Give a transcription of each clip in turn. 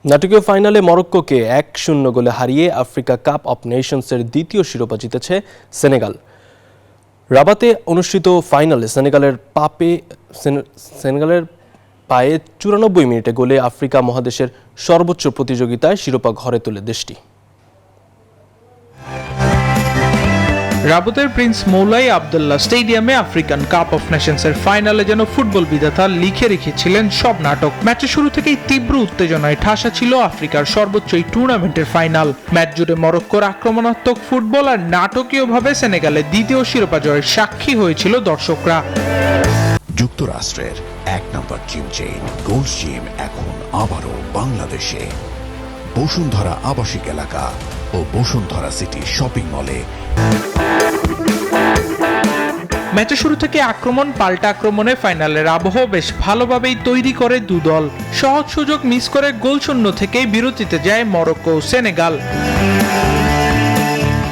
নাটকীয় ফাইনালে মরক্কোকে 1-0 গোলে হারিয়ে আফ্রিকা কাপ অফ নেশনসের দ্বিতীয় শিরোপা জিতেছে সেনেগাল। রাবাতে অনুষ্ঠিত ফাইনালে সেনেগালের পায়ে 94 মিনিটে গোলে আফ্রিকা মহাদেশের সর্বোচ্চ প্রতিযোগিতায় শিরোপা ঘরে তোলে দেশটি। রাবাতের প্রিন্স মৌলাই আবদুল্লাহ স্টেডিয়ামে আফ্রিকান কাপ অফ নেশনসের ফাইনালে যেন ফুটবল বিধাতা লিখে রেখেছিলেন সব নাটক। ম্যাচের শুরু থেকেই তীব্র উত্তেজনায় ঠাসা ছিল আফ্রিকার সর্বোচ্চ এই টুর্নামেন্টের ফাইনাল। ম্যাচ জুড়ে মরক্কোর আক্রমণাত্মক ফুটবল আর নাটকীয়ভাবে সেনেগালের দ্বিতীয় শিরোপা জয়ের সাক্ষী হয়েছিল দর্শকরা। যুক্তরাষ্ট্রের 1 নম্বর জিম চেইন গোল্ডস জিম এখন আবারও বাংলাদেশে। বসুন্ধরা আবাসিক এলাকা ও বসুন্ধরা সিটি শপিং মলে। ম্যাচের শুরু থেকে আক্রমণ পাল্টা আক্রমণে ফাইনালের আবহ বেশ ভালোভাবেই তৈরি করে দু দল। সহজ সুযোগ মিস করে গোলশূন্য থেকেই বিরতিতে যায় মরক্কো ও সেনেগাল।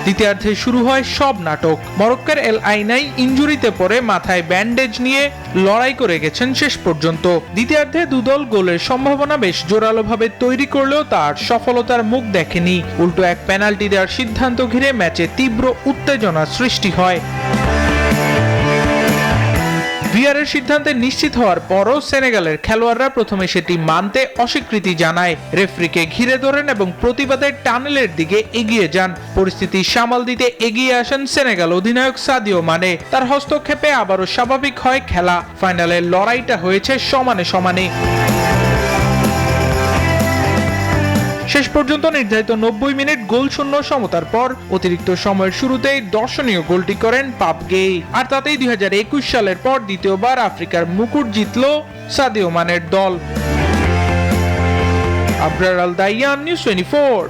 দ্বিতীয়ার্ধে শুরু হয় সব নাটক। মরক্কোর এল আইনাই ইনজুরিতে পড়ে মাথায় ব্যান্ডেজ নিয়ে লড়াই করে গেছেন শেষ পর্যন্ত। দ্বিতীয়ার্ধে দুদল গোলের সম্ভাবনা বেশ জোরালোভাবে তৈরি করলেও তার সফলতার মুখ দেখেনি। উল্টো এক পেনাল্টি দেওয়ার সিদ্ধান্ত ঘিরে ম্যাচে তীব্র উত্তেজনার সৃষ্টি হয়। ভিআরের সিদ্ধান্তে নিশ্চিত হওয়ার পরও সেনেগালের খেলোয়াড়রা প্রথমে সেটি মানতে অস্বীকৃতি জানায়। রেফারিকে ঘিরে ধরেন এবং প্রতিবাদের টানেলের দিকে এগিয়ে যান। পরিস্থিতি সামাল দিতে এগিয়ে আসেন সেনেগাল অধিনায়ক সাদিও মানে। তার হস্তক্ষেপে আবারও স্বাভাবিক হয় খেলা। ফাইনালের লড়াইটা হয়েছে সমানে সমানে। শেষ পর্যন্ত নির্ধারিত 90 মিনিট গোলশূন্য সমতার পর অতিরিক্ত সময়ের শুরুতেই দর্শনীয় গোলটি করেন পাপ গেই। আর তাতেই 2021 সালের পর দ্বিতীয়বার আফ্রিকার মুকুট জিতল সাদিও মানের দল। আবরার আল দাইয়ান, নিউজ 24।